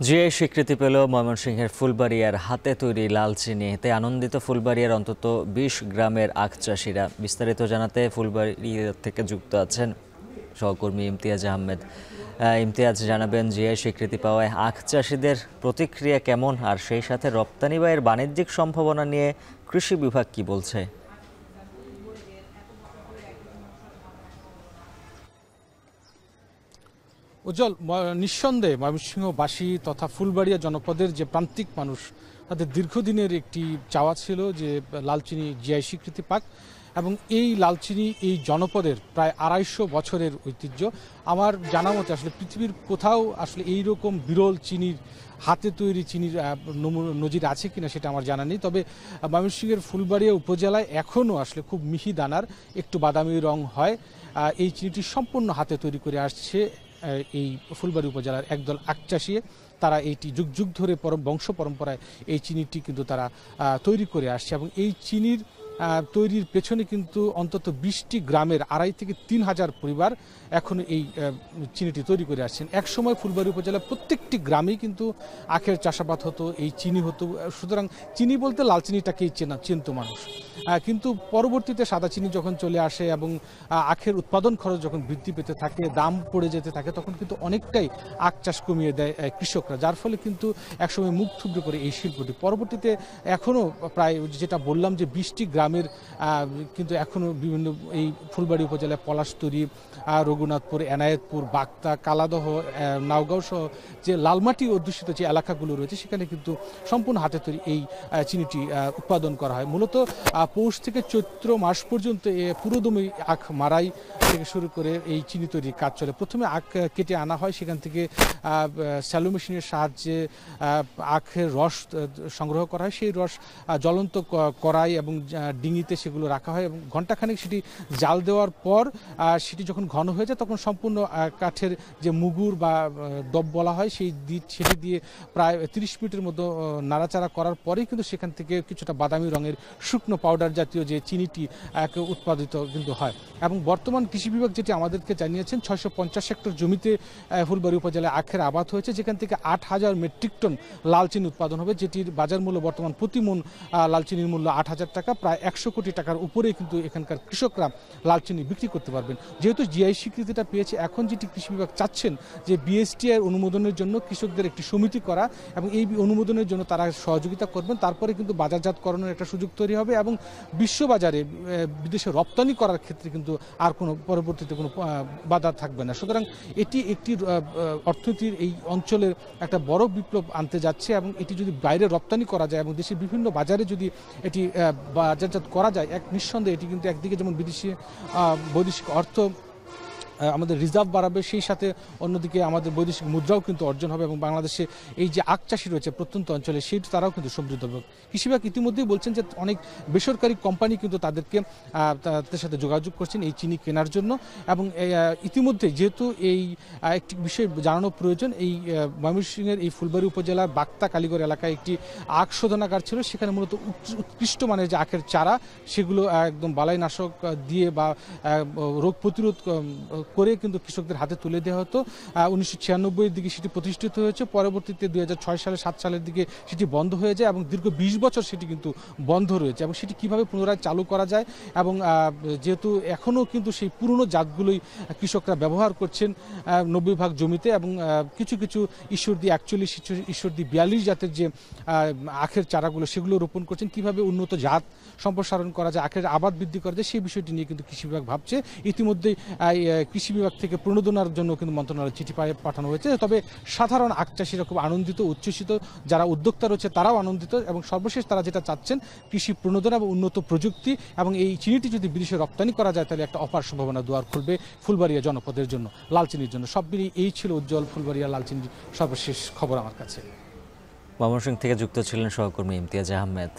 GI স্বীকৃতি পেল ময়মনসিংহের ফুলবাড়িয়ার হাতে তৈরি লাল চিনি। এতে আনন্দিত ফুলবাড়িয়ার অন্তত ২০ গ্রামের আখ চাষিরা। বিস্তারিত জানাতে ফুলবাড়িয়া থেকে যুক্ত আছেন সহকর্মী ইমতিয়াজ আহমেদ। ইমতিয়াজ, জানাবেন জিআই স্বীকৃতি পাওয়ায় আখ চাষিদের প্রতিক্রিয়া কেমন, আর সেই সাথে রপ্তানি বা এর বাণিজ্যিক সম্ভাবনা নিয়ে কৃষি বিভাগ কি বলছে? উজ্জ্বল, নিঃসন্দেহে ময়মনসিংহবাসী তথা ফুলবাড়িয়া জনপদের যে প্রান্তিক মানুষ, তাদের দীর্ঘদিনের একটি চাওয়া ছিল যে লালচিনি জিআই স্বীকৃতি পাক, এবং এই লালচিনি এই জনপদের প্রায় ২৫০ বছরের ঐতিহ্য। আমার জানা মতে আসলে পৃথিবীর কোথাও আসলে এই রকম বিরল চিনির হাতে তৈরি চিনির নজির আছে কিনা সেটা আমার জানা নেই। তবে ময়মনসিংহের ফুলবাড়িয়া উপজেলায় এখনও আসলে খুব মিহি দানার, একটু বাদামি রং হয় এই চিনিটি সম্পূর্ণ হাতে তৈরি করে আসছে এই ফুলবাড়ি উপজেলার একদল আখ চাষী। তারা এইটি যুগ যুগ ধরে বংশ পরম্পরায় এই চিনিটি কিন্তু তারা তৈরি করে আসছে, এবং এই চিনির তৈরির পেছনে কিন্তু অন্তত ২০টি গ্রামের ২,৫০০ থেকে ৩,০০০ পরিবার এখন এই চিনিটি তৈরি করে আসছেন। একসময় ফুলবাড়ি উপজেলার প্রত্যেকটি গ্রামেই কিন্তু আখের চাষাবাদ হতো, এই চিনি হতো। সুতরাং চিনি বলতে লাল চিনিটাকেই চিনত মানুষ। কিন্তু পরবর্তীতে সাদা চিনি যখন চলে আসে এবং আখের উৎপাদন খরচ যখন বৃদ্ধি পেতে থাকে, দাম পড়ে যেতে থাকে, তখন কিন্তু অনেকটাই আখ চাষ কমিয়ে দেয় কৃষকরা, যার ফলে কিন্তু একসময় মুখ থুবড়ে করে এই শিল্পটি। পরবর্তীতে এখনও প্রায় যেটা বললাম যে ২০টি গ্রামের কিন্তু এখনও বিভিন্ন এই ফুলবাড়ি উপজেলায় পলাশতরী, রঘুনাথপুর, এনায়েতপুর, বাগতা, কালাদহ, নাওগাঁও সহ যে লালমাটি অধ্যুষিত যে এলাকাগুলো রয়েছে, সেখানে কিন্তু সম্পূর্ণ হাতে তৈরি এই চিনিটি উৎপাদন করা হয়। মূলত পৌষ থেকে চৈত্র মাস পর্যন্ত পুরোদমে আখ মারাই থেকে শুরু করে এই চিনি তৈরির কাজ চলে। প্রথমে আখ কেটে আনা হয়, সেখান থেকে স্যালো মেশিনের সাহায্যে আখের রস সংগ্রহ করা হয়। সেই রস জ্বলন্ত কড়াই এবং ডিঙিতে সেগুলো রাখা হয়, এবং ঘণ্টাখানেক সেটি জাল দেওয়ার পর সেটি যখন ঘন হয়ে যায়, তখন সম্পূর্ণ কাঠের যে মুগুর বা ডব বলা হয় সেটি দিয়ে প্রায় ৩০ মিনিটের মতো নাড়াচাড়া করার পরেই কিন্তু সেখান থেকে কিছুটা বাদামি রঙের শুকনো পাউডার জাতীয় যে চিনিটি উৎপাদিত কিন্তু হয়। এবং বর্তমান কৃষি বিভাগ যেটি আমাদেরকে জানিয়েছেন, ৬৫০ হেক্টর জমিতে ফুলবাড়ি উপজেলায় আখের আবাদ হয়েছে, যেখান থেকে ৮,০০০ মেট্রিক টন লালচিনি উৎপাদন হবে, যেটির বাজার মূল্য বর্তমান প্রতি মণ লালচিনির মূল্য ৮,০০০ টাকা। প্রায় ১০০ কোটি টাকার উপরেই কিন্তু এখানকার কৃষকরা লালচিনি বিক্রি করতে পারবেন। যেহেতু জিআই স্বীকৃতিটা পেয়েছে, এখন যেটি কৃষি বিভাগ চাচ্ছেন যে বিএসটিআই অনুমোদনের জন্য কৃষকদের একটি সমিতি করা, এবং এই অনুমোদনের জন্য তারা সহযোগিতা করবেন। তারপরে কিন্তু বাজারজাতকরণের একটা সুযোগ তৈরি হবে, এবং বিশ্ববাজারে বিদেশে রপ্তানি করার ক্ষেত্রে কিন্তু আর কোনো পরবর্তীতে কোনো বাধা থাকবে না। সুতরাং এটি একটি অর্থনীতির এই অঞ্চলের একটা বড় বিপ্লব আনতে যাচ্ছে, এবং এটি যদি বাইরে রপ্তানি করা যায় এবং দেশের বিভিন্ন বাজারে যদি এটি বাজারজাত করা যায়, নিঃসন্দেহে এটি কিন্তু একদিকে যেমন বৈদেশিক অর্থ আমাদের রিজার্ভ বাড়াবে, সেই সাথে অন্যদিকে আমাদের বৈদেশিক মুদ্রাও কিন্তু অর্জন হবে, এবং বাংলাদেশে এই যে আখ চাষি রয়েছে প্রত্যন্ত অঞ্চলে, সেই তারাও কিন্তু সমৃদ্ধ হবে। কৃষি বিভাগ ইতিমধ্যেই বলছেন যে অনেক বেসরকারি কোম্পানি কিন্তু তাদের সাথে যোগাযোগ করছেন এই চিনি কেনার জন্য, এবং ইতিমধ্যে যেহেতু এই একটি বিষয় জানানো প্রয়োজন, এই ময়মনসিংহের এই ফুলবাড়ি উপজেলার বাগতা কালীগড় এলাকায় একটি আখ শোধনাগার ছিল, সেখানে মূলত উৎকৃষ্ট মানের যে আখের চারা, সেগুলো একদম বালাইনাশক দিয়ে বা রোগ প্রতিরোধ করে কিন্তু কৃষকদের হাতে তুলে দেওয়া হতো। ১৯৯৬-এর দিকে সেটি প্রতিষ্ঠিত হয়েছে, পরবর্তীতে ২০০৬ সালে ৭ সালের দিকে সেটি বন্ধ হয়ে যায়, এবং দীর্ঘ ২০ বছর সেটি কিন্তু বন্ধ রয়েছে। এবং সেটি কীভাবে পুনরায় চালু করা যায়, এবং যেহেতু এখনও কিন্তু সেই পুরনো জাতগুলোই কৃষকরা ব্যবহার করছেন ৯০% জমিতে, এবং কিছু কিছু ঈশ্বরদী ৪১, ঈশ্বরদী ৪২ জাতের যে আখের চারাগুলো সেগুলো রোপণ করছেন, কীভাবে উন্নত জাত সম্প্রসারণ করা যায়, আখের আবাদ বৃদ্ধি করা যায়, সেই বিষয়টি নিয়ে কিন্তু কৃষি বিভাগ ভাবছে। ইতিমধ্যেই কৃষি বিভাগ থেকে প্রণোদনার জন্য কিন্তু মন্ত্রণালয়ে চিঠি পাঠানো হয়েছে। তবে সাধারণ আখ চাষিরা খুব আনন্দিত, উচ্ছ্বসিত, যারা উদ্যোক্তা রয়েছে তারাও আনন্দিত, এবং সর্বশেষ তারা যেটা চাচ্ছেন কৃষি প্রণোদনা এবং উন্নত প্রযুক্তি, এবং এই চিনিটি যদি বিদেশে রপ্তানি করা যায়, তাহলে একটা অপার সম্ভাবনা দুয়ার খুলবে ফুলবাড়িয়া জনপদের জন্য, লালচিনির জন্য। সব মিলিয়ে এই ছিল উজ্জ্বল ফুলবাড়িয়া লালচিনির সর্বশেষ খবর আমার কাছে। ময়মনসিংহ থেকে যুক্ত ছিলেন সহকর্মী ইমতিয়াজ আহমেদ।